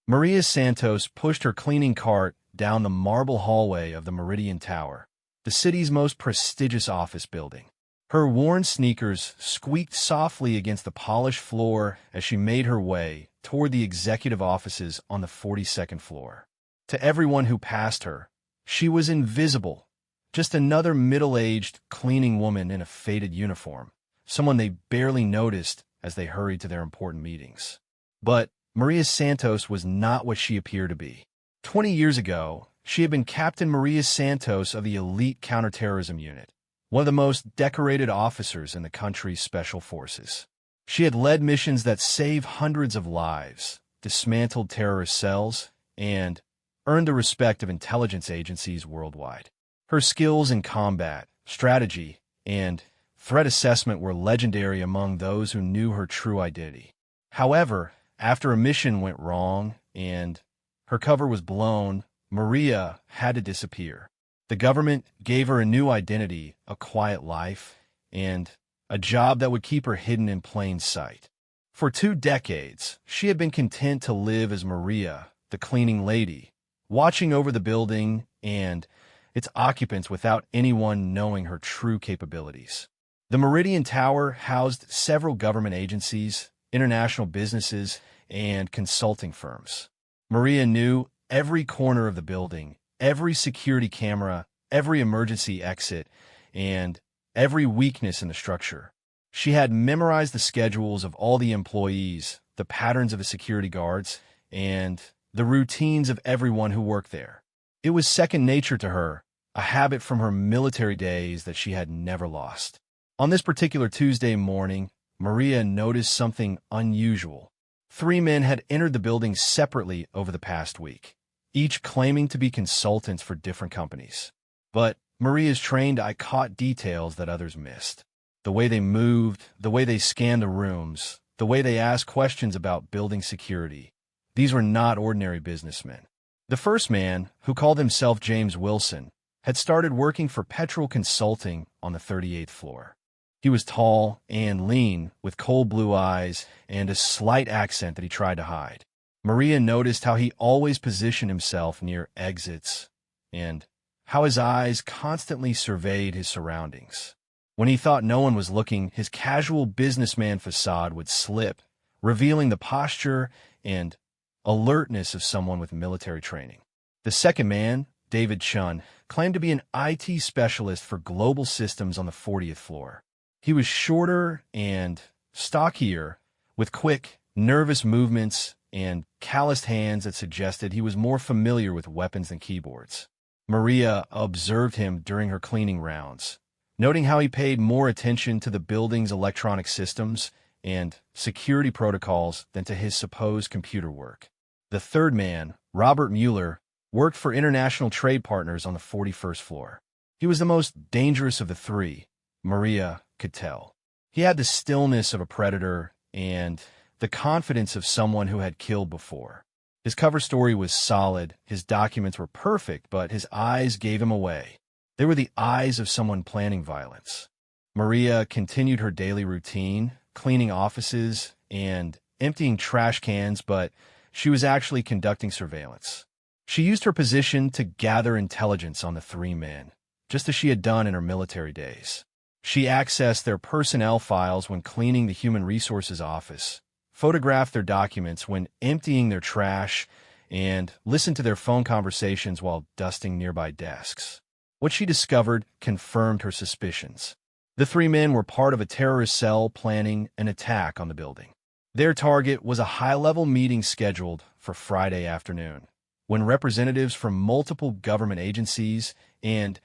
Maria Santos pushed her cleaning cart down the marble hallway of the Meridian Tower, the city's most prestigious office building. Her worn sneakers squeaked softly against the polished floor as she made her way toward the executive offices on the 42nd floor. To everyone who passed her, she was invisible, just another middle-aged cleaning woman in a faded uniform, someone they barely noticed as they hurried to their important meetings. But Maria Santos was not what she appeared to be. 20 years ago, she had been Captain Maria Santos of the elite counterterrorism unit, one of the most decorated officers in the country's special forces. She had led missions that saved hundreds of lives, dismantled terrorist cells, and earned the respect of intelligence agencies worldwide. Her skills in combat, strategy, and threat assessment were legendary among those who knew her true identity. However, after a mission went wrong and her cover was blown, Maria had to disappear. The government gave her a new identity, a quiet life, and a job that would keep her hidden in plain sight. For 2 decades, she had been content to live as Maria, the cleaning lady, watching over the building and its occupants without anyone knowing her true capabilities. The Meridian Tower housed several government agencies, international businesses, and consulting firms. Maria knew every corner of the building, every security camera, every emergency exit, and every weakness in the structure. She had memorized the schedules of all the employees, the patterns of the security guards, and the routines of everyone who worked there. It was second nature to her, a habit from her military days that she had never lost. On this particular Tuesday morning, Maria noticed something unusual. 3 men had entered the building separately over the past week, each claiming to be consultants for different companies. But Maria's trained eye caught details that others missed. The way they moved, the way they scanned the rooms, the way they asked questions about building security. These were not ordinary businessmen. The first man, who called himself James Wilson, had started working for Petrol Consulting on the 38th floor. He was tall and lean, with cold blue eyes and a slight accent that he tried to hide. Maria noticed how he always positioned himself near exits and how his eyes constantly surveyed his surroundings. When he thought no one was looking, his casual businessman facade would slip, revealing the posture and alertness of someone with military training. The second man, David Chun, claimed to be an IT specialist for global systems on the 40th floor. He was shorter and stockier, with quick, nervous movements and calloused hands that suggested he was more familiar with weapons than keyboards. Maria observed him during her cleaning rounds, noting how he paid more attention to the building's electronic systems and security protocols than to his supposed computer work. The third man, Robert Mueller, worked for international trade partners on the 41st floor. He was the most dangerous of the 3, Maria could tell. He had the stillness of a predator and the confidence of someone who had killed before. His cover story was solid, his documents were perfect, but his eyes gave him away. They were the eyes of someone planning violence. Maria continued her daily routine, cleaning offices and emptying trash cans, but she was actually conducting surveillance. She used her position to gather intelligence on the 3 men, just as she had done in her military days. She accessed their personnel files when cleaning the Human Resources office, photographed their documents when emptying their trash, and listened to their phone conversations while dusting nearby desks. What she discovered confirmed her suspicions. The 3 men were part of a terrorist cell planning an attack on the building. Their target was a high-level meeting scheduled for Friday afternoon, when representatives from multiple government agencies and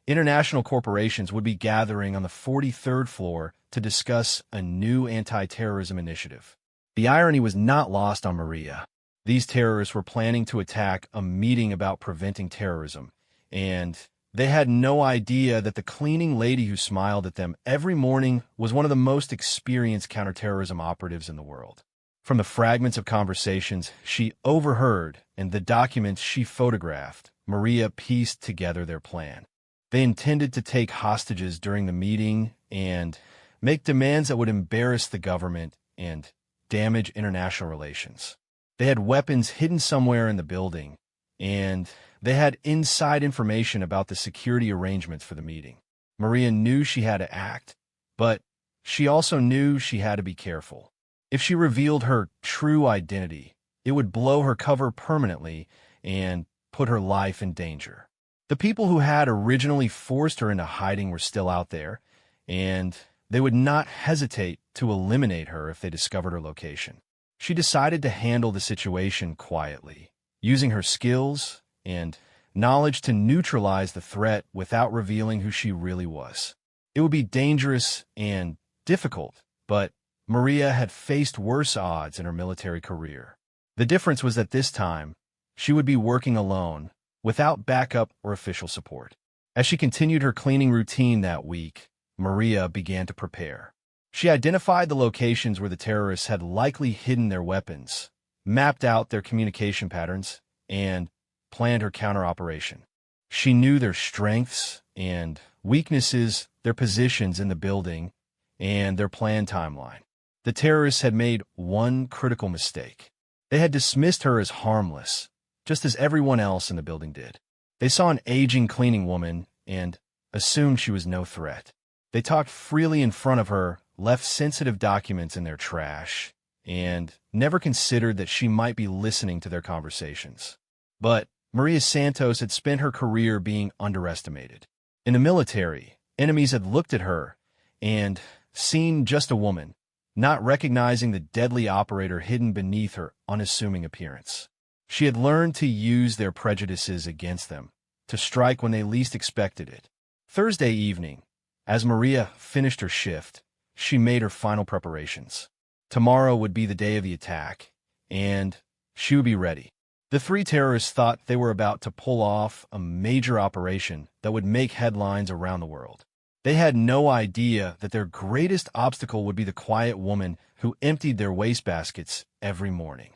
international corporations would be gathering on the 43rd floor to discuss a new anti-terrorism initiative. The irony was not lost on Maria. These terrorists were planning to attack a meeting about preventing terrorism, and they had no idea that the cleaning lady who smiled at them every morning was one of the most experienced counterterrorism operatives in the world. From the fragments of conversations she overheard and the documents she photographed, Maria pieced together their plan. They intended to take hostages during the meeting and make demands that would embarrass the government and damage international relations. They had weapons hidden somewhere in the building, and they had inside information about the security arrangements for the meeting. Maria knew she had to act, but she also knew she had to be careful. If she revealed her true identity, it would blow her cover permanently and put her life in danger. The people who had originally forced her into hiding were still out there, and they would not hesitate to eliminate her if they discovered her location. She decided to handle the situation quietly, using her skills and knowledge to neutralize the threat without revealing who she really was. It would be dangerous and difficult, but Maria had faced worse odds in her military career. The difference was that this time, she would be working alone, without backup or official support. As she continued her cleaning routine that week, Maria began to prepare. She identified the locations where the terrorists had likely hidden their weapons, mapped out their communication patterns, and planned her counter-operation. She knew their strengths and weaknesses, their positions in the building, and their planned timeline. The terrorists had made one critical mistake. They had dismissed her as harmless, just as everyone else in the building did. They saw an aging cleaning woman and assumed she was no threat. They talked freely in front of her, left sensitive documents in their trash, and never considered that she might be listening to their conversations. But Maria Santos had spent her career being underestimated. In the military, enemies had looked at her and seen just a woman, not recognizing the deadly operator hidden beneath her unassuming appearance. She had learned to use their prejudices against them, to strike when they least expected it. Thursday evening, as Maria finished her shift, she made her final preparations. Tomorrow would be the day of the attack, and she would be ready. The three terrorists thought they were about to pull off a major operation that would make headlines around the world. They had no idea that their greatest obstacle would be the quiet woman who emptied their wastebaskets every morning.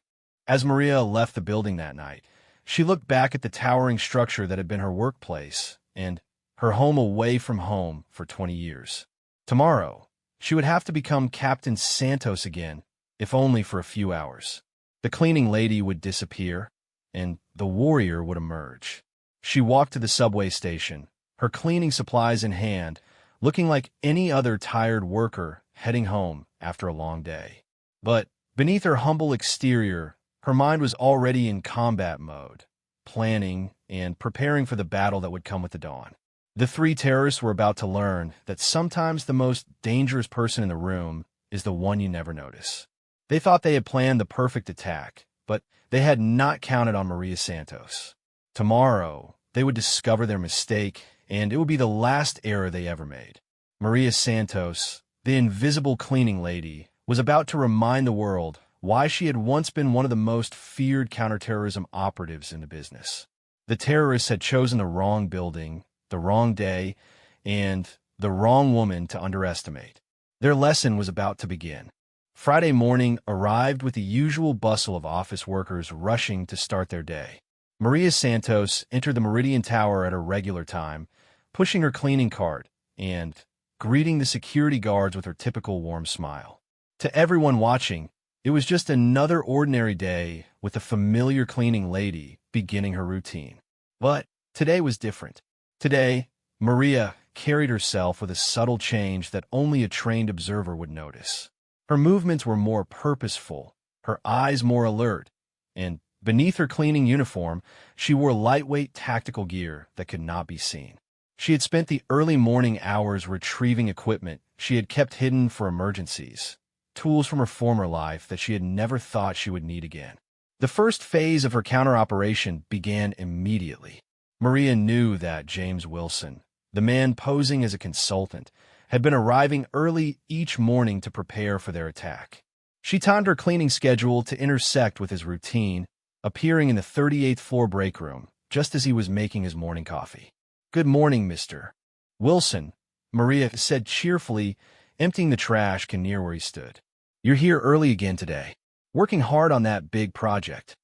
As Maria left the building that night, she looked back at the towering structure that had been her workplace and her home away from home for 20 years. Tomorrow, she would have to become Captain Santos again, if only for a few hours. The cleaning lady would disappear, and the warrior would emerge. She walked to the subway station, her cleaning supplies in hand, looking like any other tired worker heading home after a long day. But beneath her humble exterior, her mind was already in combat mode, planning and preparing for the battle that would come with the dawn. The three terrorists were about to learn that sometimes the most dangerous person in the room is the one you never notice. They thought they had planned the perfect attack, but they had not counted on Maria Santos. Tomorrow, they would discover their mistake, and it would be the last error they ever made. Maria Santos, the invisible cleaning lady, was about to remind the world why she had once been one of the most feared counterterrorism operatives in the business. The terrorists had chosen the wrong building, the wrong day, and the wrong woman to underestimate. Their lesson was about to begin. Friday morning arrived with the usual bustle of office workers rushing to start their day. Maria Santos entered the Meridian Tower at her regular time, pushing her cleaning cart and greeting the security guards with her typical warm smile. To everyone watching, it was just another ordinary day with a familiar cleaning lady beginning her routine. But today was different. Today, Maria carried herself with a subtle change that only a trained observer would notice. Her movements were more purposeful, her eyes more alert, and beneath her cleaning uniform, she wore lightweight tactical gear that could not be seen. She had spent the early morning hours retrieving equipment she had kept hidden for emergencies, tools from her former life that she had never thought she would need again. The first phase of her counter-operation began immediately. Maria knew that James Wilson, the man posing as a consultant, had been arriving early each morning to prepare for their attack. She timed her cleaning schedule to intersect with his routine, appearing in the 38th floor break room just as he was making his morning coffee. "Good morning, Mr. Wilson," Maria said cheerfully, emptying the trash can near where he stood. "You're here early again today, working hard on that big project."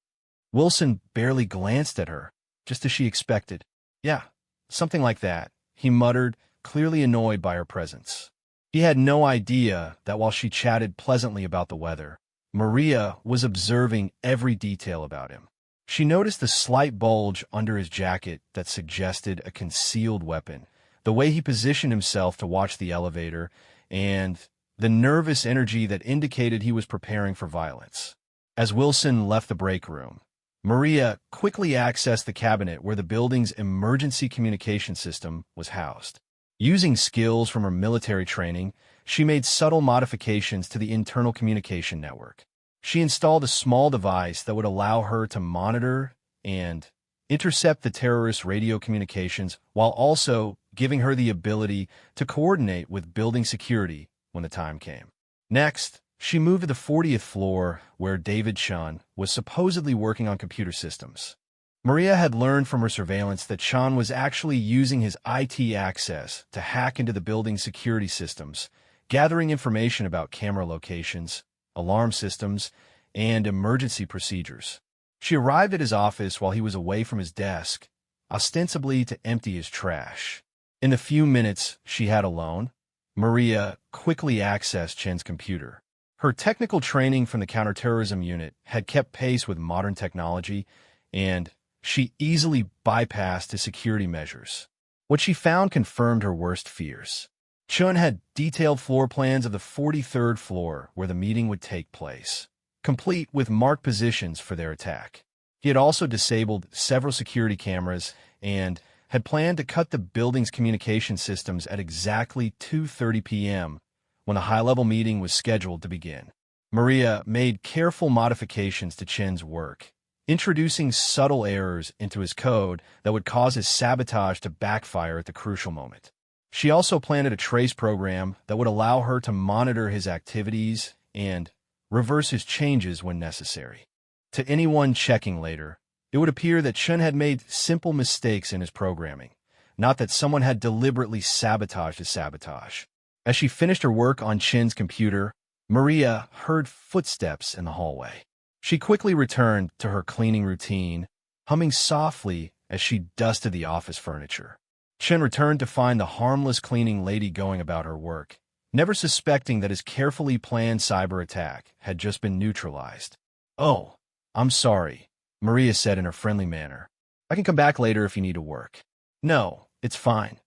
Wilson barely glanced at her, just as she expected. "Yeah, something like that," he muttered, clearly annoyed by her presence. He had no idea that while she chatted pleasantly about the weather, Maria was observing every detail about him. She noticed the slight bulge under his jacket that suggested a concealed weapon, the way he positioned himself to watch the elevator, and the nervous energy that indicated he was preparing for violence. As Wilson left the break room, Maria quickly accessed the cabinet where the building's emergency communication system was housed. Using skills from her military training, she made subtle modifications to the internal communication network. She installed a small device that would allow her to monitor and intercept the terrorists' radio communications while also giving her the ability to coordinate with building security when the time came. Next, she moved to the 40th floor where David Chun was supposedly working on computer systems. Maria had learned from her surveillance that Chun was actually using his IT access to hack into the building's security systems, gathering information about camera locations, alarm systems, and emergency procedures. She arrived at his office while he was away from his desk, ostensibly to empty his trash. In the few minutes she had alone, Maria quickly accessed Chen's computer. Her technical training from the counterterrorism unit had kept pace with modern technology, and she easily bypassed his security measures. What she found confirmed her worst fears. Chun had detailed floor plans of the 43rd floor where the meeting would take place, complete with marked positions for their attack. He had also disabled several security cameras and had planned to cut the building's communication systems at exactly 2:30 p.m. when the high-level meeting was scheduled to begin. Maria made careful modifications to Chen's work, introducing subtle errors into his code that would cause his sabotage to backfire at the crucial moment. She also planted a trace program that would allow her to monitor his activities and reverse his changes when necessary. To anyone checking later, it would appear that Chun had made simple mistakes in his programming, not that someone had deliberately sabotaged his sabotage. As she finished her work on Chen's computer, Maria heard footsteps in the hallway. She quickly returned to her cleaning routine, humming softly as she dusted the office furniture. Chen returned to find the harmless cleaning lady going about her work, never suspecting that his carefully planned cyber attack had just been neutralized. "Oh, I'm sorry," Maria said in her friendly manner. "I can come back later if you need to work." "No, it's fine,"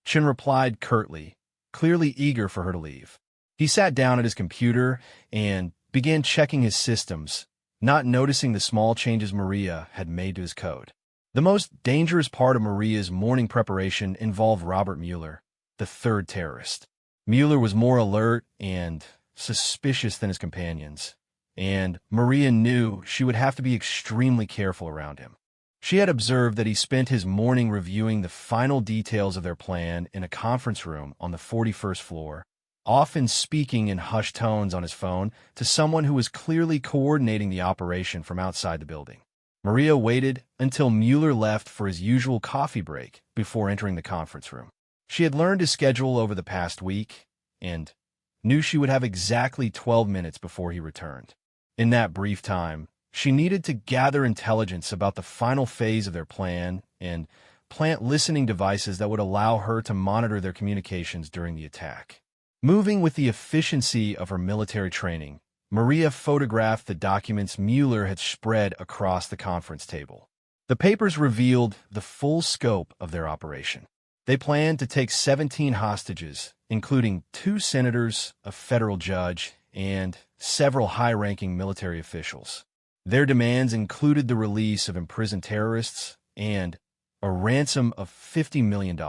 Chen replied curtly, clearly eager for her to leave. He sat down at his computer and began checking his systems, not noticing the small changes Maria had made to his code. The most dangerous part of Maria's morning preparation involved Robert Mueller, the third terrorist. Mueller was more alert and suspicious than his companions, and Maria knew she would have to be extremely careful around him. She had observed that he spent his morning reviewing the final details of their plan in a conference room on the 41st floor, often speaking in hushed tones on his phone to someone who was clearly coordinating the operation from outside the building. Maria waited until Mueller left for his usual coffee break before entering the conference room. She had learned his schedule over the past week and knew she would have exactly 12 minutes before he returned. In that brief time, she needed to gather intelligence about the final phase of their plan and plant listening devices that would allow her to monitor their communications during the attack. Moving with the efficiency of her military training, Maria photographed the documents Mueller had spread across the conference table. The papers revealed the full scope of their operation. They planned to take 17 hostages, including 2 senators, a federal judge, and several high-ranking military officials. Their demands included the release of imprisoned terrorists and a ransom of $50 million.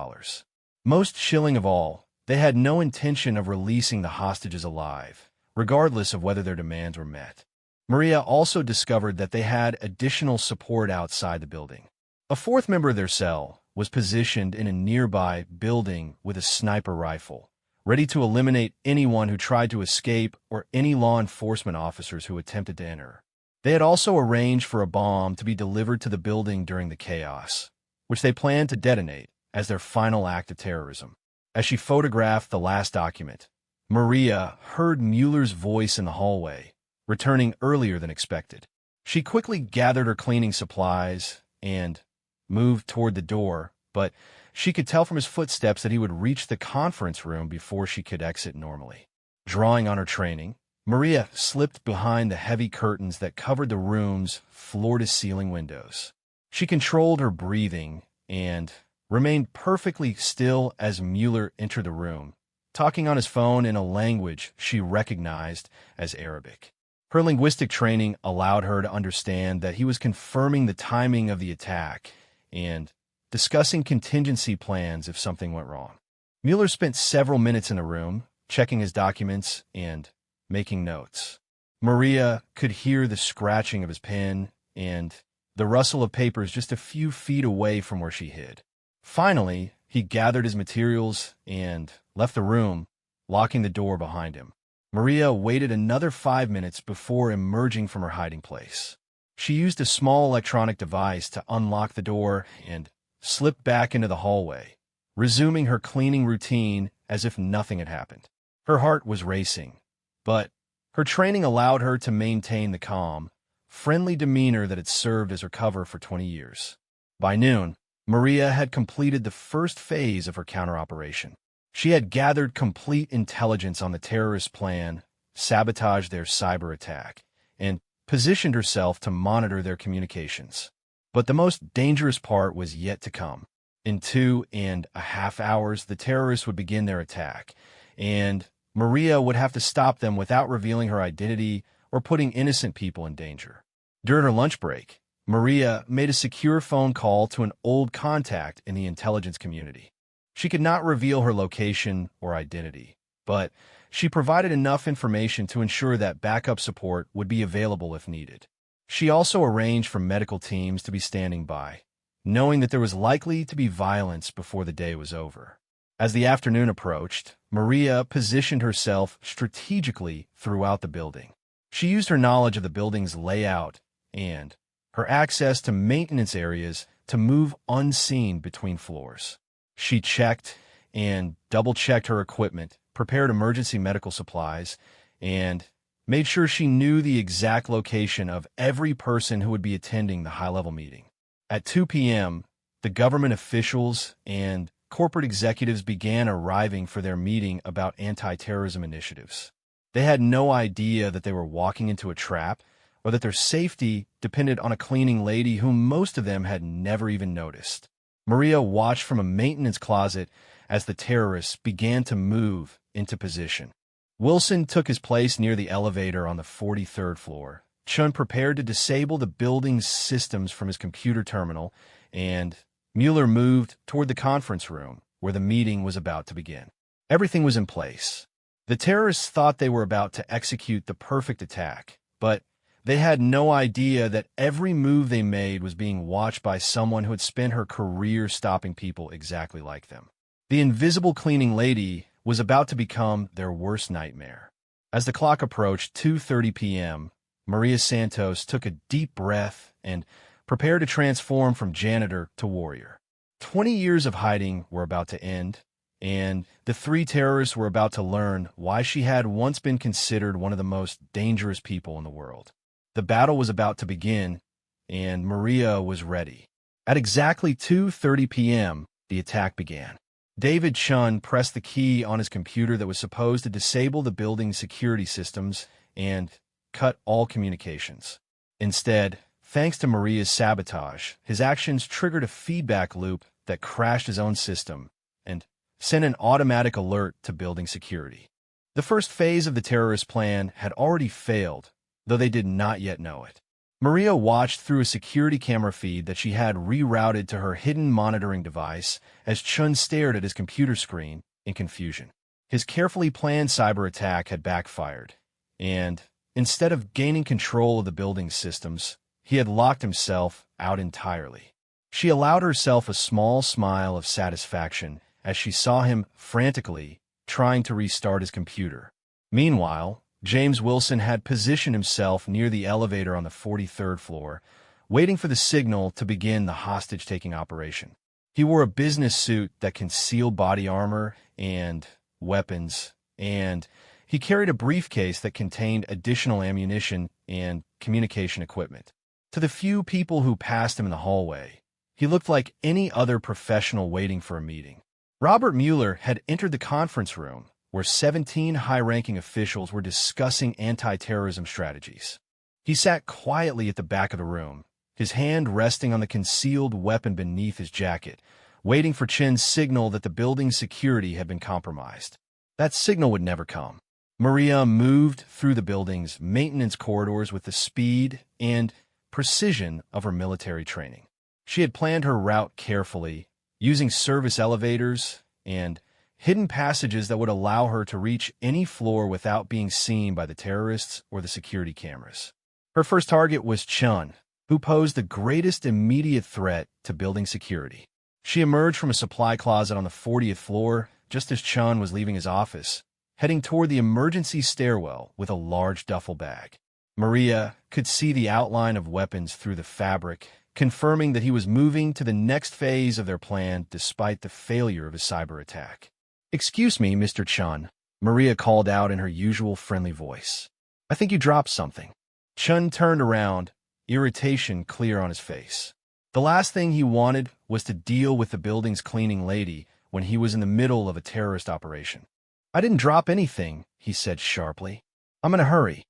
Most chilling of all, they had no intention of releasing the hostages alive, regardless of whether their demands were met. Maria also discovered that they had additional support outside the building. A fourth member of their cell was positioned in a nearby building with a sniper rifle, ready to eliminate anyone who tried to escape or any law enforcement officers who attempted to enter. They had also arranged for a bomb to be delivered to the building during the chaos, which they planned to detonate as their final act of terrorism. As she photographed the last document, Maria heard Mueller's voice in the hallway, returning earlier than expected. She quickly gathered her cleaning supplies and moved toward the door, but she could tell from his footsteps that he would reach the conference room before she could exit normally. Drawing on her training, Maria slipped behind the heavy curtains that covered the room's floor-to-ceiling windows. She controlled her breathing and remained perfectly still as Mueller entered the room, talking on his phone in a language she recognized as Arabic. Her linguistic training allowed her to understand that he was confirming the timing of the attack and discussing contingency plans if something went wrong. Mueller spent several minutes in the room, checking his documents and making notes. Maria could hear the scratching of his pen and the rustle of papers just a few feet away from where she hid. Finally, he gathered his materials and left the room, locking the door behind him. Maria waited another 5 minutes before emerging from her hiding place. She used a small electronic device to unlock the door and slipped back into the hallway, resuming her cleaning routine as if nothing had happened. Her heart was racing, but her training allowed her to maintain the calm, friendly demeanor that had served as her cover for 20 years. By noon, Maria had completed the first phase of her counter-operation. She had gathered complete intelligence on the terrorist plan, sabotaged their cyber attack, and positioned herself to monitor their communications. But the most dangerous part was yet to come. In 2.5 hours, the terrorists would begin their attack, and Maria would have to stop them without revealing her identity or putting innocent people in danger. During her lunch break, Maria made a secure phone call to an old contact in the intelligence community. She could not reveal her location or identity, but she provided enough information to ensure that backup support would be available if needed. She also arranged for medical teams to be standing by, knowing that there was likely to be violence before the day was over. As the afternoon approached, Maria positioned herself strategically throughout the building. She used her knowledge of the building's layout and her access to maintenance areas to move unseen between floors. She checked and double-checked her equipment, prepared emergency medical supplies, and made sure she knew the exact location of every person who would be attending the high-level meeting. At 2 p.m., the government officials and corporate executives began arriving for their meeting about anti-terrorism initiatives. They had no idea that they were walking into a trap or that their safety depended on a cleaning lady whom most of them had never even noticed. Maria watched from a maintenance closet as the terrorists began to move into position. Wilson took his place near the elevator on the 43rd floor. Chun prepared to disable the building's systems from his computer terminal, and Mueller moved toward the conference room where the meeting was about to begin. Everything was in place. The terrorists thought they were about to execute the perfect attack, but they had no idea that every move they made was being watched by someone who had spent her career stopping people exactly like them. The invisible cleaning lady was about to become their worst nightmare. As the clock approached 2:30 p.m., Maria Santos took a deep breath and prepared to transform from janitor to warrior. 20 years of hiding were about to end, and the three terrorists were about to learn why she had once been considered one of the most dangerous people in the world. The battle was about to begin, and Maria was ready. At exactly 2:30 p.m., the attack began. David Chun pressed the key on his computer that was supposed to disable the building's security systems and cut all communications. Instead, thanks to Maria's sabotage, his actions triggered a feedback loop that crashed his own system and sent an automatic alert to building security. The first phase of the terrorist plan had already failed, though they did not yet know it. Maria watched through a security camera feed that she had rerouted to her hidden monitoring device as Chun stared at his computer screen in confusion. His carefully planned cyber attack had backfired, and instead of gaining control of the building's systems, he had locked himself out entirely. She allowed herself a small smile of satisfaction as she saw him frantically trying to restart his computer. Meanwhile, James Wilson had positioned himself near the elevator on the 43rd floor, waiting for the signal to begin the hostage-taking operation. He wore a business suit that concealed body armor and weapons, and he carried a briefcase that contained additional ammunition and communication equipment. To the few people who passed him in the hallway, he looked like any other professional waiting for a meeting. Robert Mueller had entered the conference room, where 17 high-ranking officials were discussing anti-terrorism strategies. He sat quietly at the back of the room, his hand resting on the concealed weapon beneath his jacket, waiting for Chen's signal that the building's security had been compromised. That signal would never come. Maria moved through the building's maintenance corridors with the speed and precision of her military training. She had planned her route carefully, using service elevators and hidden passages that would allow her to reach any floor without being seen by the terrorists or the security cameras. Her first target was Chun, who posed the greatest immediate threat to building security. She emerged from a supply closet on the 40th floor just as Chun was leaving his office, heading toward the emergency stairwell with a large duffel bag. Maria could see the outline of weapons through the fabric, confirming that he was moving to the next phase of their plan despite the failure of his cyber attack. "Excuse me, Mr. Chun," Maria called out in her usual friendly voice. "I think you dropped something." Chun turned around, irritation clear on his face. The last thing he wanted was to deal with the building's cleaning lady when he was in the middle of a terrorist operation. "I didn't drop anything," he said sharply. "I'm in a hurry."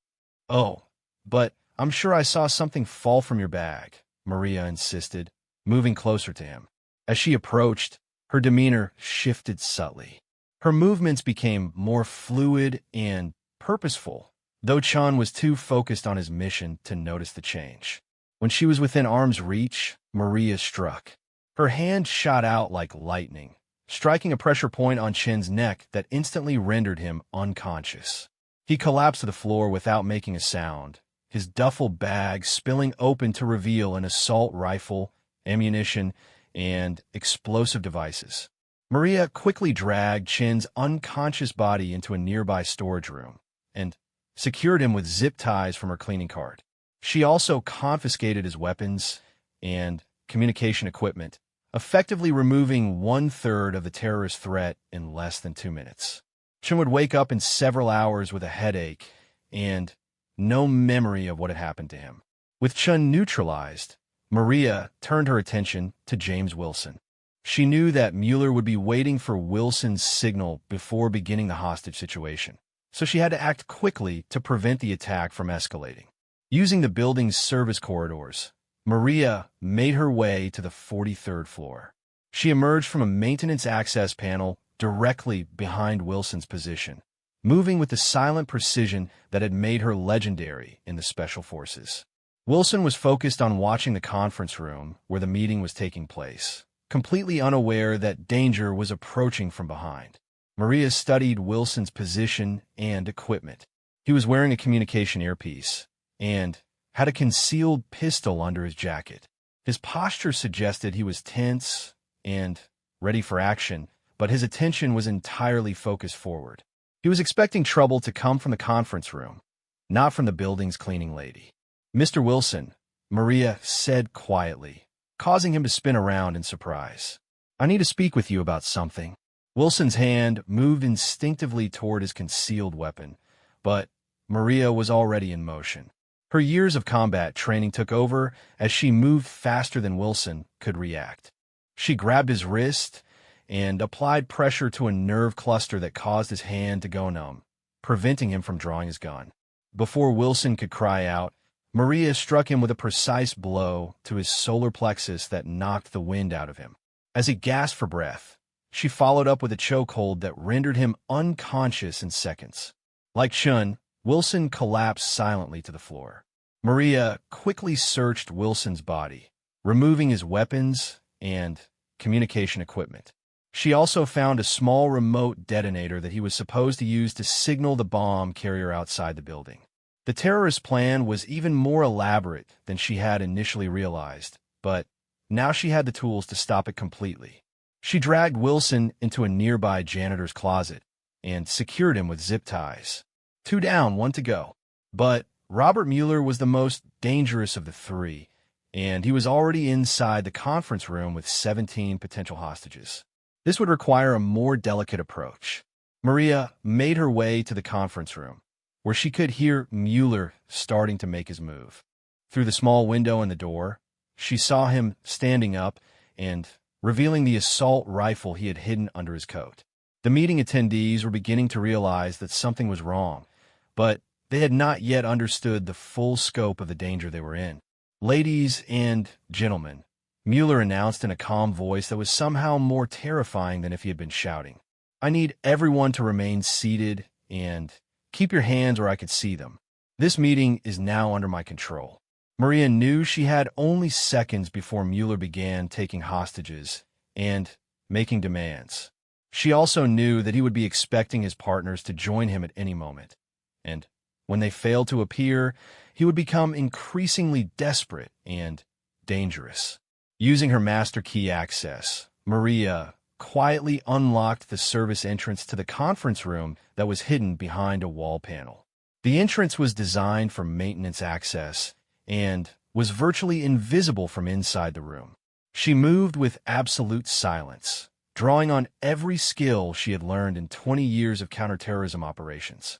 "Oh, but I'm sure I saw something fall from your bag," Maria insisted, moving closer to him. As she approached, her demeanor shifted subtly. Her movements became more fluid and purposeful, though Chan was too focused on his mission to notice the change. When she was within arm's reach, Maria struck. Her hand shot out like lightning, striking a pressure point on Chen's neck that instantly rendered him unconscious. He collapsed to the floor without making a sound, his duffel bag spilling open to reveal an assault rifle, ammunition, and explosive devices. Maria quickly dragged Chen's unconscious body into a nearby storage room and secured him with zip ties from her cleaning cart. She also confiscated his weapons and communication equipment, effectively removing 1/3 of the terrorist threat in less than 2 minutes. Chen would wake up in several hours with a headache and no memory of what had happened to him. With Chun neutralized, Maria turned her attention to James Wilson. She knew that Mueller would be waiting for Wilson's signal before beginning the hostage situation, so she had to act quickly to prevent the attack from escalating. Using the building's service corridors, Maria made her way to the 43rd floor. She emerged from a maintenance access panel directly behind Wilson's position, moving with the silent precision that had made her legendary in the Special Forces. Wilson was focused on watching the conference room where the meeting was taking place, completely unaware that danger was approaching from behind. Maria studied Wilson's position and equipment. He was wearing a communication earpiece and had a concealed pistol under his jacket. His posture suggested he was tense and ready for action, but his attention was entirely focused forward. He was expecting trouble to come from the conference room, not from the building's cleaning lady. "Mr. Wilson," Maria said quietly, causing him to spin around in surprise. "I need to speak with you about something." Wilson's hand moved instinctively toward his concealed weapon, but Maria was already in motion. Her years of combat training took over as she moved faster than Wilson could react. She grabbed his wrist and applied pressure to a nerve cluster that caused his hand to go numb, preventing him from drawing his gun. Before Wilson could cry out, Maria struck him with a precise blow to his solar plexus that knocked the wind out of him. As he gasped for breath, she followed up with a chokehold that rendered him unconscious in seconds. Like Chun, Wilson collapsed silently to the floor. Maria quickly searched Wilson's body, removing his weapons and communication equipment. She also found a small remote detonator that he was supposed to use to signal the bomb carrier outside the building. The terrorist plan was even more elaborate than she had initially realized, but now she had the tools to stop it completely. She dragged Wilson into a nearby janitor's closet and secured him with zip ties. 2 down, 1 to go. But Robert Mueller was the most dangerous of the 3, and he was already inside the conference room with 17 potential hostages. This would require a more delicate approach. Maria made her way to the conference room, where she could hear Mueller starting to make his move. Through the small window in the door, she saw him standing up and revealing the assault rifle he had hidden under his coat. The meeting attendees were beginning to realize that something was wrong, but they had not yet understood the full scope of the danger they were in. "Ladies and gentlemen," Mueller announced in a calm voice that was somehow more terrifying than if he had been shouting, "I need everyone to remain seated and keep your hands where I could see them. This meeting is now under my control." Maria knew she had only seconds before Mueller began taking hostages and making demands. She also knew that he would be expecting his partners to join him at any moment, and when they failed to appear, he would become increasingly desperate and dangerous. Using her master key access, Maria quietly unlocked the service entrance to the conference room that was hidden behind a wall panel. The entrance was designed for maintenance access and was virtually invisible from inside the room. She moved with absolute silence, drawing on every skill she had learned in 20 years of counterterrorism operations.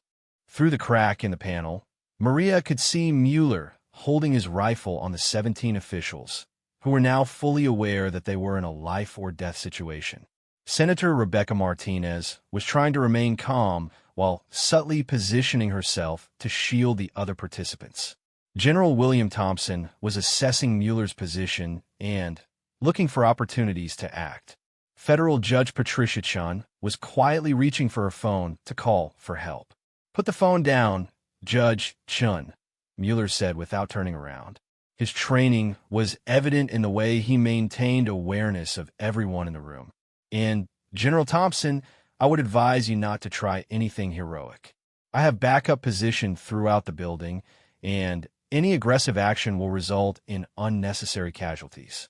Through the crack in the panel, Maria could see Mueller holding his rifle on the 17 officials, who were now fully aware that they were in a life-or-death situation. Senator Rebecca Martinez was trying to remain calm while subtly positioning herself to shield the other participants. General William Thompson was assessing Mueller's position and looking for opportunities to act. Federal Judge Patricia Chun was quietly reaching for her phone to call for help. "Put the phone down, Judge Chun," Mueller said without turning around. His training was evident in the way he maintained awareness of everyone in the room. "And, General Thompson, I would advise you not to try anything heroic. I have backup position throughout the building, and any aggressive action will result in unnecessary casualties."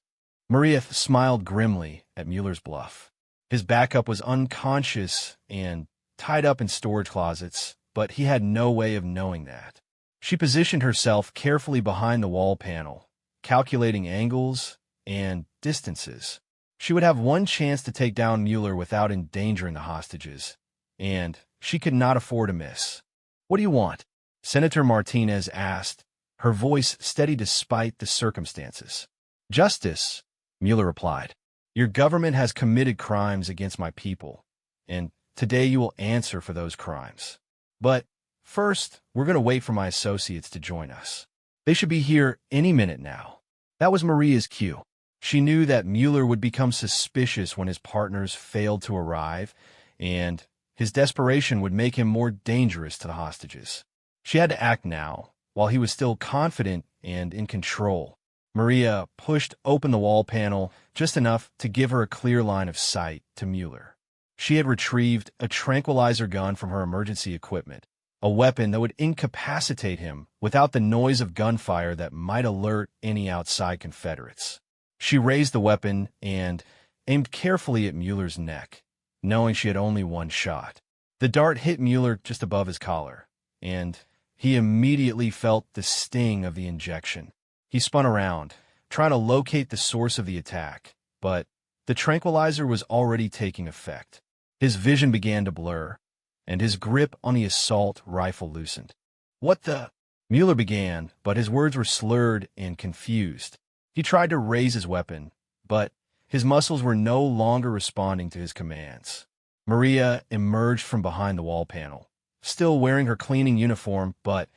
Maria smiled grimly at Mueller's bluff. His backup was unconscious and tied up in storage closets, but he had no way of knowing that. She positioned herself carefully behind the wall panel, calculating angles and distances. She would have one chance to take down Mueller without endangering the hostages, and she could not afford to miss. "What do you want?" Senator Martinez asked, her voice steady despite the circumstances. "Justice," Mueller replied. "Your government has committed crimes against my people, and today you will answer for those crimes. But first, we're going to wait for my associates to join us. They should be here any minute now." That was Maria's cue. She knew that Mueller would become suspicious when his partners failed to arrive, and his desperation would make him more dangerous to the hostages. She had to act now, while he was still confident and in control. Maria pushed open the wall panel just enough to give her a clear line of sight to Mueller. She had retrieved a tranquilizer gun from her emergency equipment, a weapon that would incapacitate him without the noise of gunfire that might alert any outside Confederates. She raised the weapon and aimed carefully at Mueller's neck, knowing she had only one shot. The dart hit Mueller just above his collar, and he immediately felt the sting of the injection. He spun around, trying to locate the source of the attack, but the tranquilizer was already taking effect. His vision began to blur, and his grip on the assault rifle loosened. "What the?" Mueller began, but his words were slurred and confused. He tried to raise his weapon, but his muscles were no longer responding to his commands. Maria emerged from behind the wall panel, still wearing her cleaning uniform, but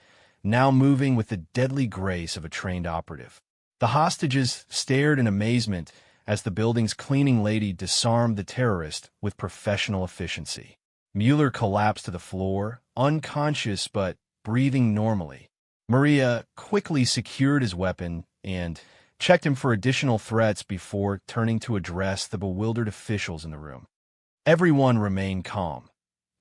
now moving with the deadly grace of a trained operative. The hostages stared in amazement as the building's cleaning lady disarmed the terrorist with professional efficiency. Mueller collapsed to the floor, unconscious but breathing normally. Maria quickly secured his weapon and checked him for additional threats before turning to address the bewildered officials in the room. Everyone remained calm,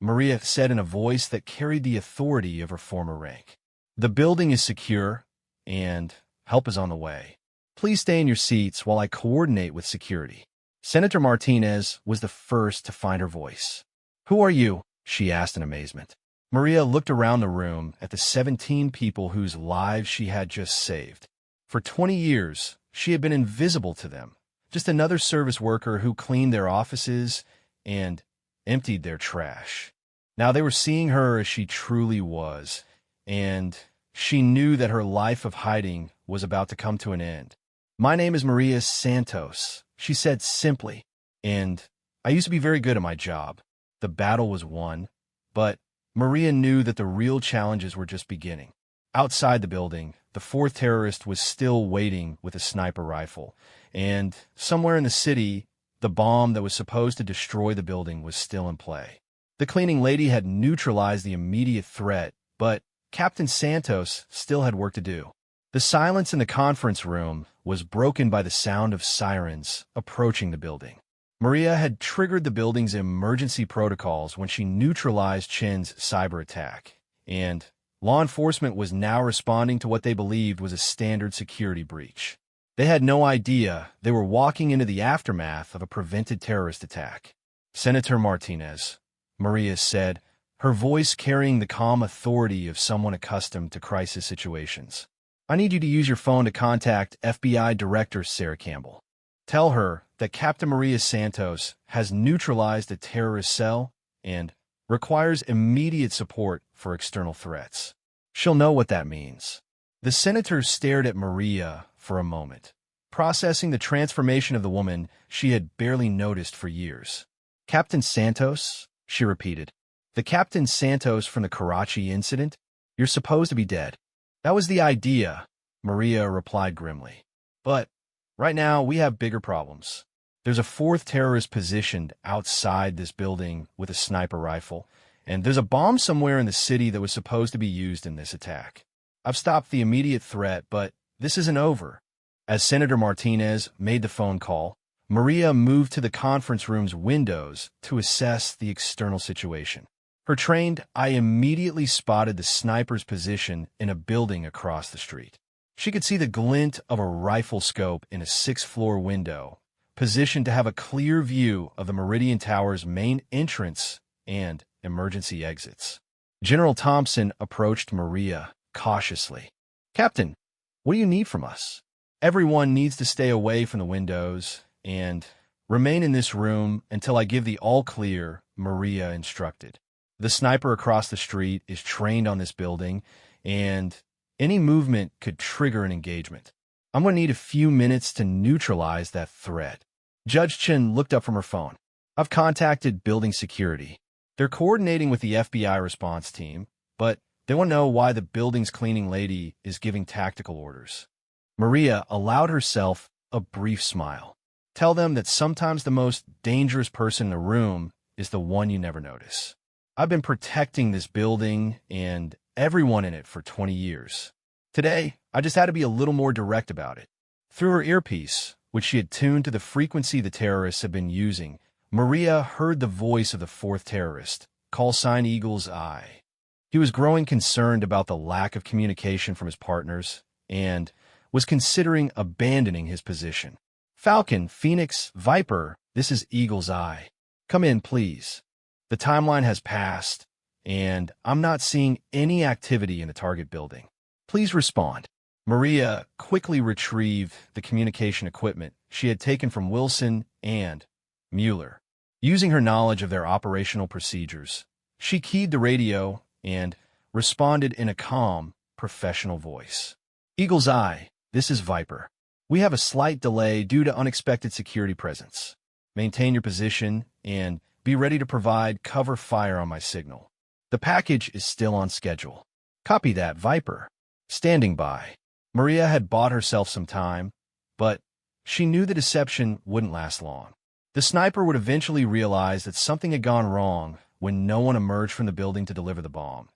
Maria said in a voice that carried the authority of her former rank. "The building is secure, and help is on the way. Please stay in your seats while I coordinate with security." Senator Martinez was the first to find her voice. "Who are you?" she asked in amazement. Maria looked around the room at the 17 people whose lives she had just saved. For 20 years, she had been invisible to them, just another service worker who cleaned their offices and emptied their trash. Now they were seeing her as she truly was, and she knew that her life of hiding was about to come to an end. "My name is Maria Santos," she said simply, "and I used to be very good at my job. The battle was won, but Maria knew that the real challenges were just beginning. Outside the building, the fourth terrorist was still waiting with a sniper rifle, and somewhere in the city, the bomb that was supposed to destroy the building was still in play. The cleaning lady had neutralized the immediate threat, but Captain Santos still had work to do. The silence in the conference room was broken by the sound of sirens approaching the building. Maria had triggered the building's emergency protocols when she neutralized Chin's cyber attack, and law enforcement was now responding to what they believed was a standard security breach. They had no idea they were walking into the aftermath of a prevented terrorist attack. "Senator Martinez," Maria said, her voice carrying the calm authority of someone accustomed to crisis situations. "I need you to use your phone to contact FBI Director Sarah Campbell. Tell her that Captain Maria Santos has neutralized a terrorist cell and requires immediate support for external threats. She'll know what that means." The senator stared at Maria for a moment, processing the transformation of the woman she had barely noticed for years. "Captain Santos?" she repeated. "The Captain Santos from the Karachi incident? You're supposed to be dead." "That was the idea," Maria replied grimly. "But right now we have bigger problems. There's a fourth terrorist positioned outside this building with a sniper rifle, and there's a bomb somewhere in the city that was supposed to be used in this attack. I've stopped the immediate threat, but this isn't over." As Senator Martinez made the phone call, Maria moved to the conference room's windows to assess the external situation. Her trained eye immediately spotted the sniper's position in a building across the street. She could see the glint of a rifle scope in a sixth-floor window, positioned to have a clear view of the Meridian Tower's main entrance and emergency exits. General Thompson approached Maria cautiously. "Captain, what do you need from us?" "Everyone needs to stay away from the windows and remain in this room until I give the all-clear," Maria instructed. "The sniper across the street is trained on this building, and any movement could trigger an engagement. I'm going to need a few minutes to neutralize that threat." Judge Chen looked up from her phone. "I've contacted building security. They're coordinating with the FBI response team, but they want to know why the building's cleaning lady is giving tactical orders." Maria allowed herself a brief smile. "Tell them that sometimes the most dangerous person in the room is the one you never notice. I've been protecting this building and everyone in it for 20 years. Today, I just had to be a little more direct about it." Through her earpiece, which she had tuned to the frequency the terrorists had been using, Maria heard the voice of the fourth terrorist, call sign Eagle's Eye. He was growing concerned about the lack of communication from his partners and was considering abandoning his position. "Falcon, Phoenix, Viper, this is Eagle's Eye. Come in, please. The timeline has passed, and I'm not seeing any activity in the target building. Please respond." Maria quickly retrieved the communication equipment she had taken from Wilson and Mueller. Using her knowledge of their operational procedures, she keyed the radio and responded in a calm, professional voice. "Eagle's Eye, this is Viper. We have a slight delay due to unexpected security presence. Maintain your position and be ready to provide cover fire on my signal. The package is still on schedule." "Copy that, Viper. Standing by." Maria had bought herself some time, but she knew the deception wouldn't last long. The sniper would eventually realize that something had gone wrong when no one emerged from the building to deliver the bomb,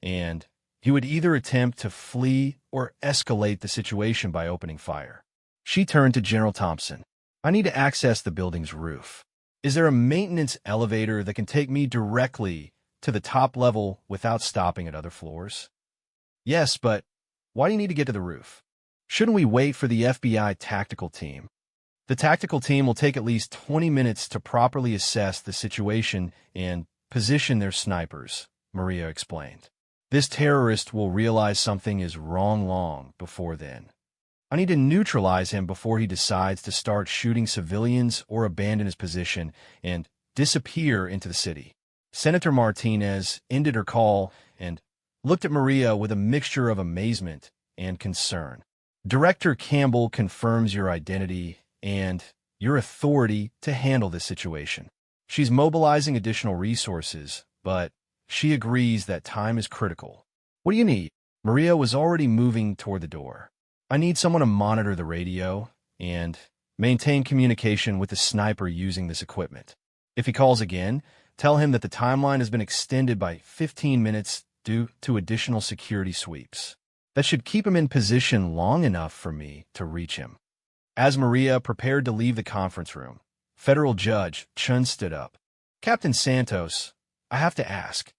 and he would either attempt to flee or escalate the situation by opening fire. She turned to General Thompson. "I need to access the building's roof. Is there a maintenance elevator that can take me directly to the top level without stopping at other floors?" "Yes, but why do you need to get to the roof?" "Shouldn't we wait for the FBI tactical team?" "The tactical team will take at least 20 minutes to properly assess the situation and position their snipers," Maria explained. "This terrorist will realize something is wrong long before then. I need to neutralize him before he decides to start shooting civilians or abandon his position and disappear into the city." Senator Martinez ended her call and looked at Maria with a mixture of amazement and concern. "Director Campbell confirms your identity and your authority to handle this situation. She's mobilizing additional resources, but she agrees that time is critical. What do you need? Maria was already moving toward the door. I need someone to monitor the radio and maintain communication with the sniper using this equipment. If he calls again, tell him that the timeline has been extended by 15 minutes due to additional security sweeps. That should keep him in position long enough for me to reach him. As Maria prepared to leave the conference room, Federal Judge Chun stood up. Captain Santos, I have to ask,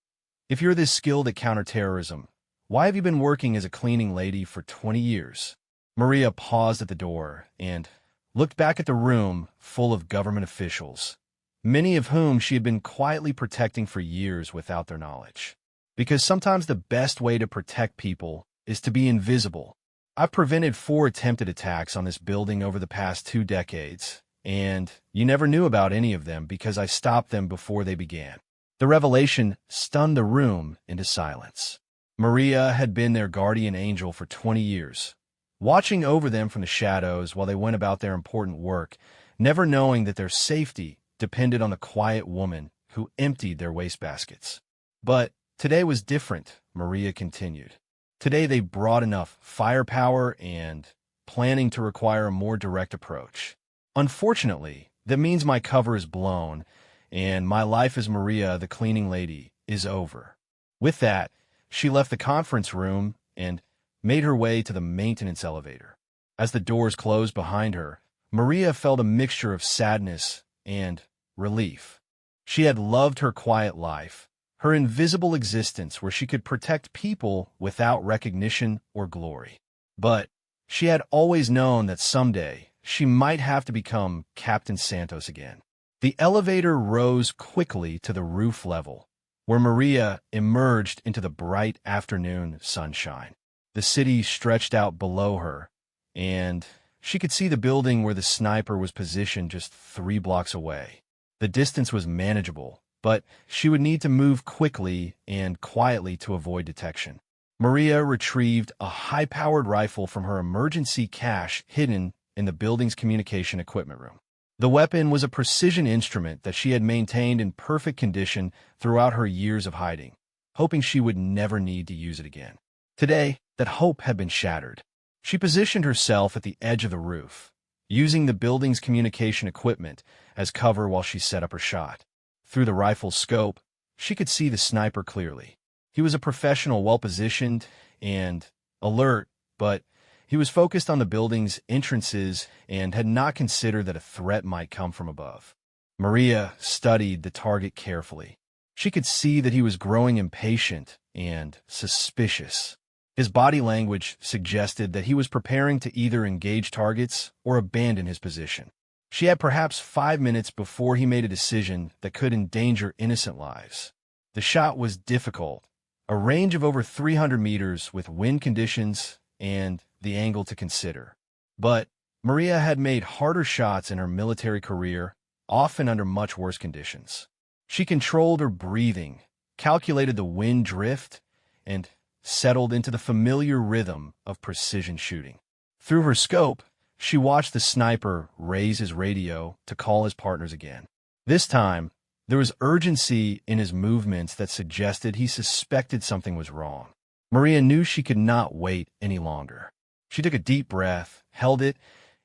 if you're this skilled at counterterrorism, why have you been working as a cleaning lady for 20 years? Maria paused at the door and looked back at the room full of government officials, many of whom she had been quietly protecting for years without their knowledge. Because sometimes the best way to protect people is to be invisible. I've prevented 4 attempted attacks on this building over the past 2 decades, and you never knew about any of them because I stopped them before they began. The revelation stunned the room into silence. Maria had been their guardian angel for 20 years, watching over them from the shadows while they went about their important work, never knowing that their safety depended on the quiet woman who emptied their wastebaskets. But today was different, Maria continued. Today they brought enough firepower and planning to require a more direct approach. Unfortunately, that means my cover is blown, and my life as Maria, the cleaning lady, is over. With that, she left the conference room and made her way to the maintenance elevator. As the doors closed behind her, Maria felt a mixture of sadness and relief. She had loved her quiet life, her invisible existence where she could protect people without recognition or glory. But she had always known that someday she might have to become Captain Santos again. The elevator rose quickly to the roof level, where Maria emerged into the bright afternoon sunshine. The city stretched out below her, and she could see the building where the sniper was positioned just 3 blocks away. The distance was manageable, but she would need to move quickly and quietly to avoid detection. Maria retrieved a high-powered rifle from her emergency cache hidden in the building's communication equipment room. The weapon was a precision instrument that she had maintained in perfect condition throughout her years of hiding, hoping she would never need to use it again. Today, that hope had been shattered. She positioned herself at the edge of the roof, using the building's communication equipment as cover while she set up her shot. Through the rifle's scope, she could see the sniper clearly. He was a professional, well-positioned and alert, but he was focused on the building's entrances and had not considered that a threat might come from above. Maria studied the target carefully. She could see that he was growing impatient and suspicious. His body language suggested that he was preparing to either engage targets or abandon his position. She had perhaps 5 minutes before he made a decision that could endanger innocent lives. The shot was difficult, a range of over 300 meters with wind conditions and the angle to consider. But Maria had made harder shots in her military career, often under much worse conditions. She controlled her breathing, calculated the wind drift, and settled into the familiar rhythm of precision shooting. Through her scope, she watched the sniper raise his radio to call his partners again. This time, there was urgency in his movements that suggested he suspected something was wrong. Maria knew she could not wait any longer. She took a deep breath, held it,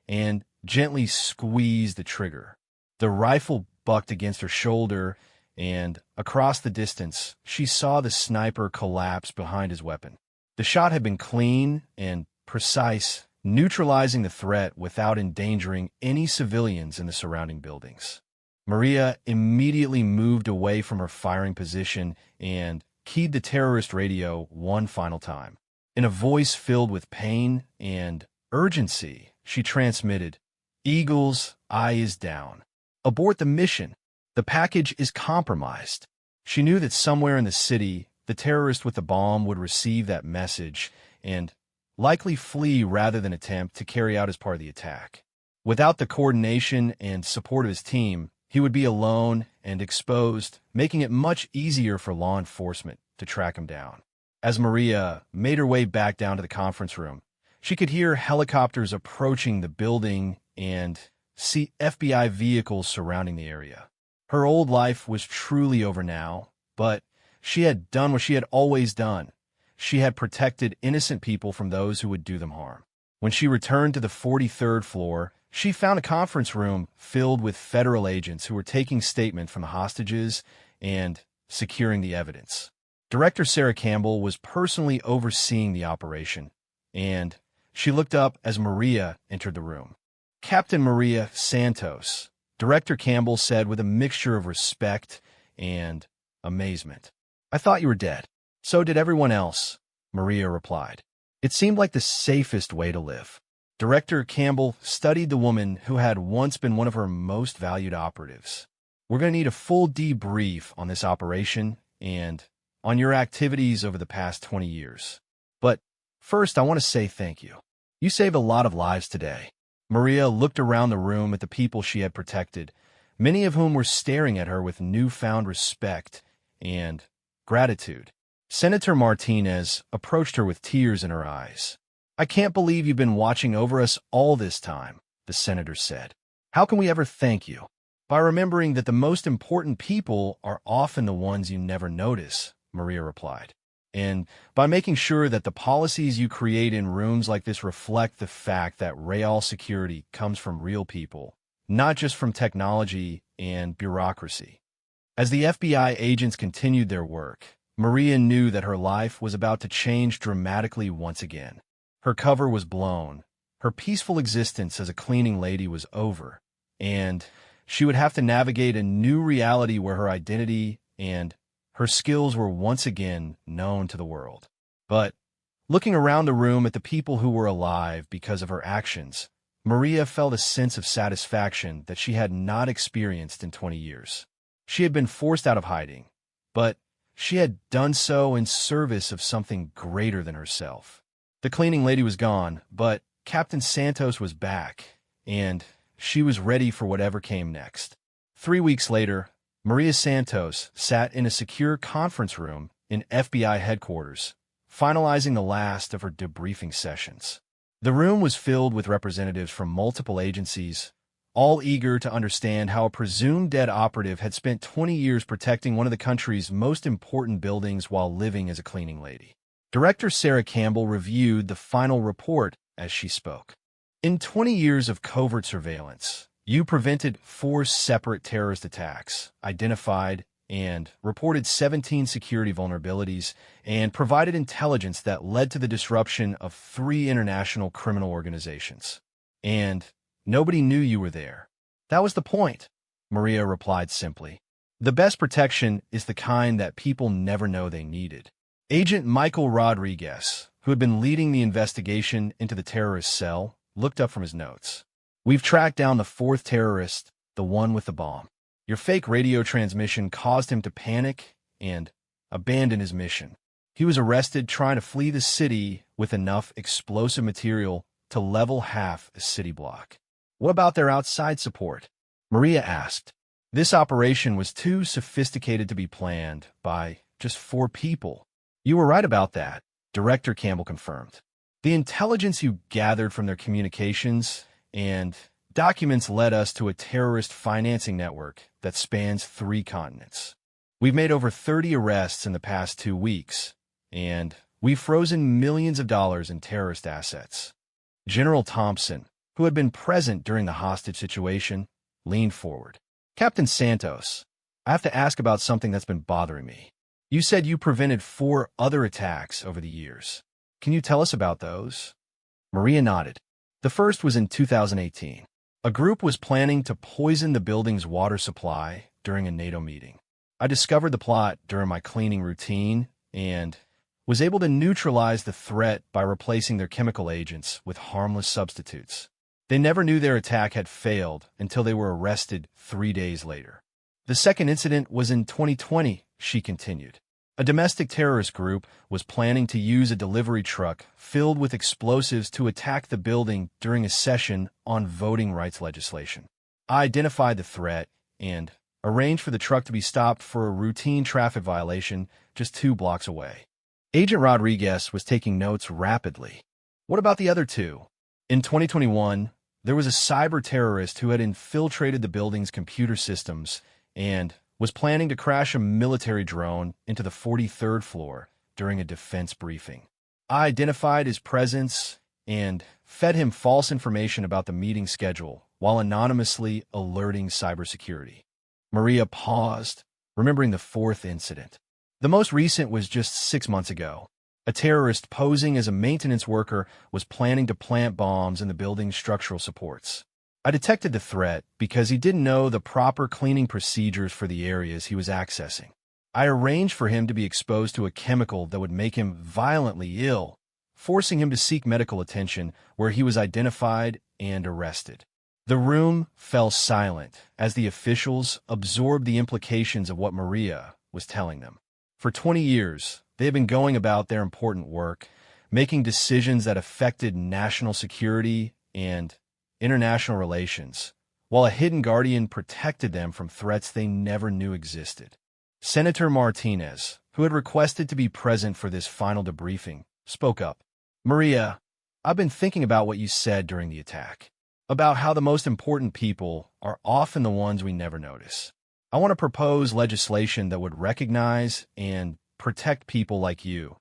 and gently squeezed the trigger. The rifle bucked against her shoulder, and across the distance, she saw the sniper collapse behind his weapon. The shot had been clean and precise, neutralizing the threat without endangering any civilians in the surrounding buildings. Maria immediately moved away from her firing position and keyed the terrorist radio one final time. In a voice filled with pain and urgency, she transmitted, "Eagle's eye is down. Abort the mission. The package is compromised." She knew that somewhere in the city, the terrorist with the bomb would receive that message and likely flee rather than attempt to carry out his part of the attack. Without the coordination and support of his team, he would be alone and exposed, making it much easier for law enforcement to track him down. As Maria made her way back down to the conference room, she could hear helicopters approaching the building and see FBI vehicles surrounding the area. Her old life was truly over now, but she had done what she had always done. She had protected innocent people from those who would do them harm. When she returned to the 43rd floor, she found a conference room filled with federal agents who were taking statements from the hostages and securing the evidence. Director Sarah Campbell was personally overseeing the operation, and she looked up as Maria entered the room. "Captain Maria Santos," Director Campbell said with a mixture of respect and amazement. "I thought you were dead." "So did everyone else," Maria replied. "It seemed like the safest way to live." Director Campbell studied the woman who had once been one of her most valued operatives. "We're going to need a full debrief on this operation and on your activities over the past 20 years. But first, I want to say thank you. You saved a lot of lives today." Maria looked around the room at the people she had protected, many of whom were staring at her with newfound respect and gratitude. Senator Martinez approached her with tears in her eyes. "I can't believe you've been watching over us all this time," the senator said. "How can we ever thank you?" "By remembering that the most important people are often the ones you never notice," Maria replied. "And by making sure that the policies you create in rooms like this reflect the fact that real security comes from real people, not just from technology and bureaucracy." As the FBI agents continued their work, Maria knew that her life was about to change dramatically once again. Her cover was blown, her peaceful existence as a cleaning lady was over, and she would have to navigate a new reality where her identity and her skills were once again known to the world. But looking around the room at the people who were alive because of her actions, Maria felt a sense of satisfaction that she had not experienced in 20 years. She had been forced out of hiding, but she had done so in service of something greater than herself. The cleaning lady was gone, but Captain Santos was back, and she was ready for whatever came next. 3 weeks later, Maria Santos sat in a secure conference room in FBI headquarters, finalizing the last of her debriefing sessions. The room was filled with representatives from multiple agencies, all eager to understand how a presumed dead operative had spent 20 years protecting one of the country's most important buildings while living as a cleaning lady. Director Sarah Campbell reviewed the final report as she spoke. "In 20 years of covert surveillance, you prevented 4 separate terrorist attacks, identified and reported 17 security vulnerabilities, and provided intelligence that led to the disruption of 3 international criminal organizations. And nobody knew you were there. That was the point," Maria replied simply. "The best protection is the kind that people never know they needed." Agent Michael Rodriguez, who had been leading the investigation into the terrorist cell, looked up from his notes. "We've tracked down the 4th terrorist, the one with the bomb. Your fake radio transmission caused him to panic and abandon his mission. He was arrested trying to flee the city with enough explosive material to level half a city block." "What about their outside support?" Maria asked. "This operation was too sophisticated to be planned by just 4 people." "You were right about that," Director Campbell confirmed. "The intelligence you gathered from their communications and documents led us to a terrorist financing network that spans 3 continents. We've made over 30 arrests in the past 2 weeks, and we've frozen millions of dollars in terrorist assets." General Thompson, who had been present during the hostage situation, leaned forward. "Captain Santos, I have to ask about something that's been bothering me. You said you prevented 4 other attacks over the years. Can you tell us about those?" Maria nodded. "The first was in 2018. A group was planning to poison the building's water supply during a NATO meeting. I discovered the plot during my cleaning routine and was able to neutralize the threat by replacing their chemical agents with harmless substitutes. They never knew their attack had failed until they were arrested 3 days later. The second incident was in 2020, she continued. A domestic terrorist group was planning to use a delivery truck filled with explosives to attack the building during a session on voting rights legislation. I identified the threat and arranged for the truck to be stopped for a routine traffic violation just 2 blocks away." Agent Rodriguez was taking notes rapidly. "What about the other 2? In 2021, there was a cyber terrorist who had infiltrated the building's computer systems and was planning to crash a military drone into the 43rd floor during a defense briefing. I identified his presence and fed him false information about the meeting schedule while anonymously alerting cybersecurity. Maria paused, remembering the fourth incident. The most recent was just 6 months ago. A terrorist posing as a maintenance worker was planning to plant bombs in the building's structural supports. I detected the threat because he didn't know the proper cleaning procedures for the areas he was accessing. I arranged for him to be exposed to a chemical that would make him violently ill, forcing him to seek medical attention where he was identified and arrested. The room fell silent as the officials absorbed the implications of what Maria was telling them. For 20 years, they had been going about their important work, making decisions that affected national security and international relations, while a hidden guardian protected them from threats they never knew existed. Senator Martinez, who had requested to be present for this final debriefing, spoke up. Maria, I've been thinking about what you said during the attack, about how the most important people are often the ones we never notice. I want to propose legislation that would recognize and protect people like you,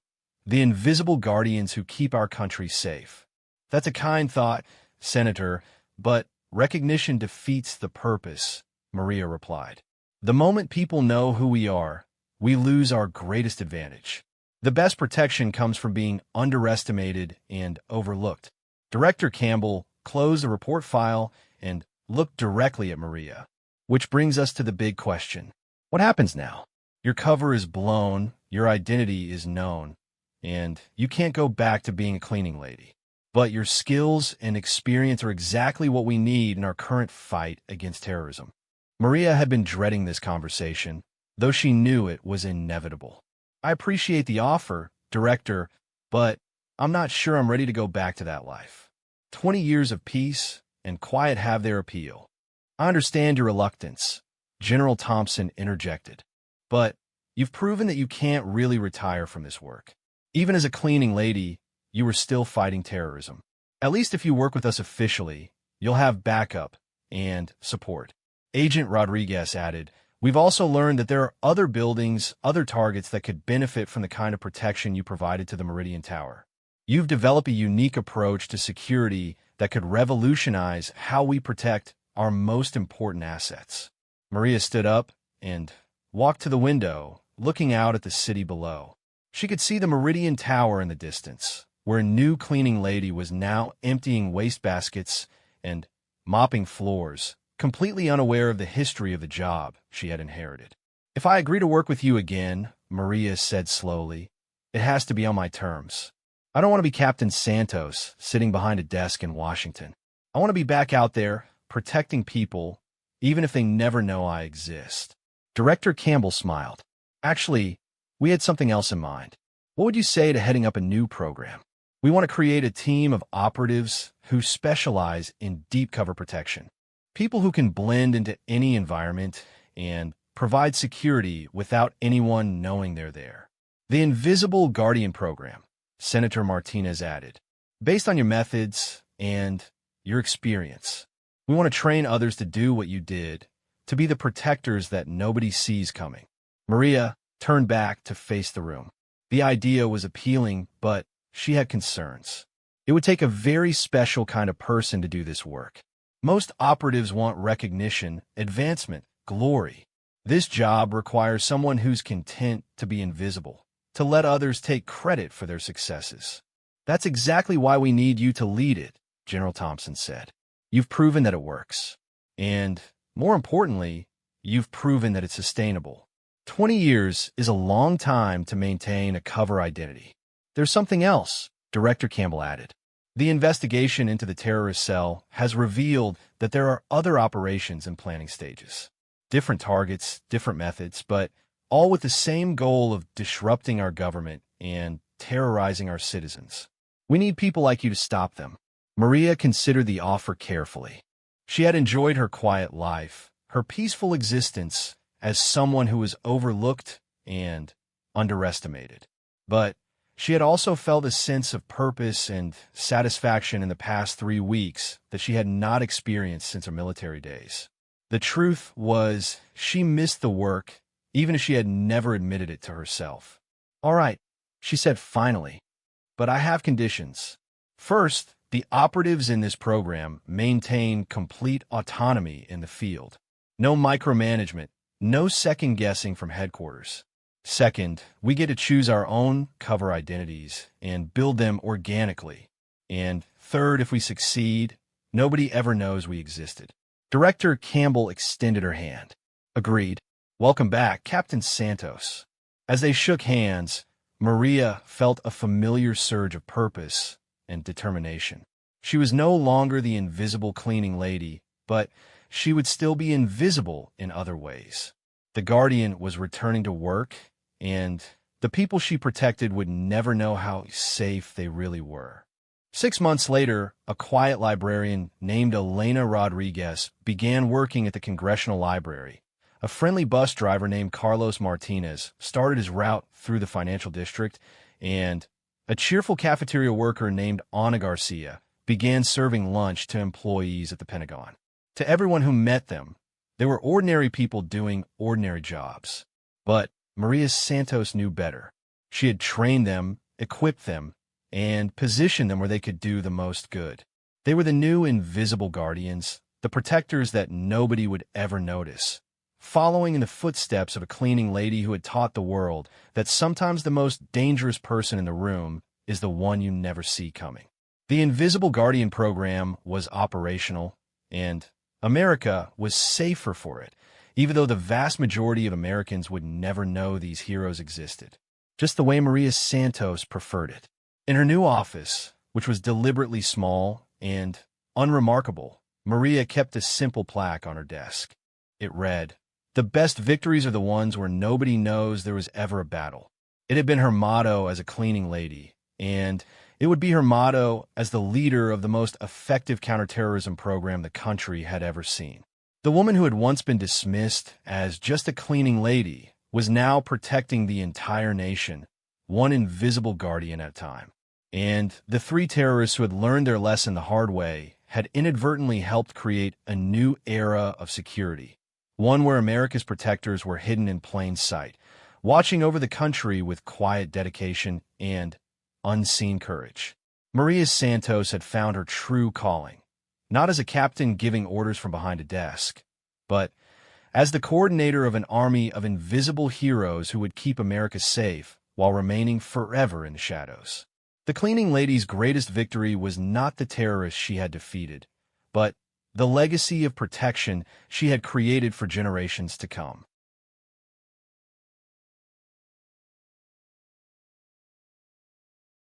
the invisible guardians who keep our country safe. That's a kind thought, Senator, but recognition defeats the purpose, Maria replied. The moment people know who we are, we lose our greatest advantage. The best protection comes from being underestimated and overlooked. Director Campbell closed the report file and looked directly at Maria. Which brings us to the big question. What happens now? Your cover is blown, your identity is known, and you can't go back to being a cleaning lady. But your skills and experience are exactly what we need in our current fight against terrorism. Maria had been dreading this conversation, though she knew it was inevitable. I appreciate the offer, Director, but I'm not sure I'm ready to go back to that life. 20 years of peace and quiet have their appeal. I understand your reluctance, General Thompson interjected, but you've proven that you can't really retire from this work. Even as a cleaning lady, you were still fighting terrorism. At least if you work with us officially, you'll have backup and support. Agent Rodriguez added, we've also learned that there are other buildings, other targets that could benefit from the kind of protection you provided to the Meridian Tower. You've developed a unique approach to security that could revolutionize how we protect our most important assets. Maria stood up and walked to the window, looking out at the city below. She could see the Meridian Tower in the distance, where a new cleaning lady was now emptying wastebaskets and mopping floors, completely unaware of the history of the job she had inherited. If I agree to work with you again, Maria said slowly, it has to be on my terms. I don't want to be Captain Santos sitting behind a desk in Washington. I want to be back out there, protecting people, even if they never know I exist. Director Campbell smiled. Actually, we had something else in mind. What would you say to heading up a new program? We want to create a team of operatives who specialize in deep cover protection. People who can blend into any environment and provide security without anyone knowing they're there. The Invisible Guardian Program, Senator Martinez added. Based on your methods and your experience, we want to train others to do what you did, to be the protectors that nobody sees coming. Maria turned back to face the room. The idea was appealing, but she had concerns. It would take a very special kind of person to do this work. Most operatives want recognition, advancement, glory. This job requires someone who's content to be invisible, to let others take credit for their successes. That's exactly why we need you to lead it, General Thompson said. You've proven that it works. And, more importantly, you've proven that it's sustainable. 20 years is a long time to maintain a cover identity. There's something else, Director Campbell added. The investigation into the terrorist cell has revealed that there are other operations in planning stages. Different targets, different methods, but all with the same goal of disrupting our government and terrorizing our citizens. We need people like you to stop them. Maria considered the offer carefully. She had enjoyed her quiet life, her peaceful existence as someone who was overlooked and underestimated. But she had also felt a sense of purpose and satisfaction in the past 3 weeks that she had not experienced since her military days. The truth was, she missed the work, even if she had never admitted it to herself. "All right," she said finally, "but I have conditions. First, the operatives in this program maintain complete autonomy in the field. No micromanagement, no second-guessing from headquarters. Second, we get to choose our own cover identities and build them organically. And third, if we succeed, nobody ever knows we existed." Director Campbell extended her hand. "Agreed. Welcome back, Captain Santos." As they shook hands, Maria felt a familiar surge of purpose and determination. She was no longer the invisible cleaning lady, but she would still be invisible in other ways. The Guardian was returning to work, and the people she protected would never know how safe they really were. 6 months later, a quiet librarian named Elena Rodriguez began working at the Congressional Library. A friendly bus driver named Carlos Martinez started his route through the financial district, and a cheerful cafeteria worker named Ana Garcia began serving lunch to employees at the Pentagon. To everyone who met them, they were ordinary people doing ordinary jobs. But Maria Santos knew better. She had trained them, equipped them, and positioned them where they could do the most good. They were the new invisible guardians, the protectors that nobody would ever notice, following in the footsteps of a cleaning lady who had taught the world that sometimes the most dangerous person in the room is the one you never see coming. The Invisible Guardian program was operational, and America was safer for it, even though the vast majority of Americans would never know these heroes existed, just the way Maria Santos preferred it. In her new office, which was deliberately small and unremarkable, Maria kept a simple plaque on her desk. It read, "The best victories are the ones where nobody knows there was ever a battle." It had been her motto as a cleaning lady, and it would be her motto as the leader of the most effective counterterrorism program the country had ever seen. The woman who had once been dismissed as just a cleaning lady was now protecting the entire nation, one invisible guardian at a time. And the 3 terrorists who had learned their lesson the hard way had inadvertently helped create a new era of security, one where America's protectors were hidden in plain sight, watching over the country with quiet dedication and unseen courage. Maria Santos had found her true calling, not as a captain giving orders from behind a desk, but as the coordinator of an army of invisible heroes who would keep America safe while remaining forever in the shadows. The cleaning lady's greatest victory was not the terrorists she had defeated, but the legacy of protection she had created for generations to come.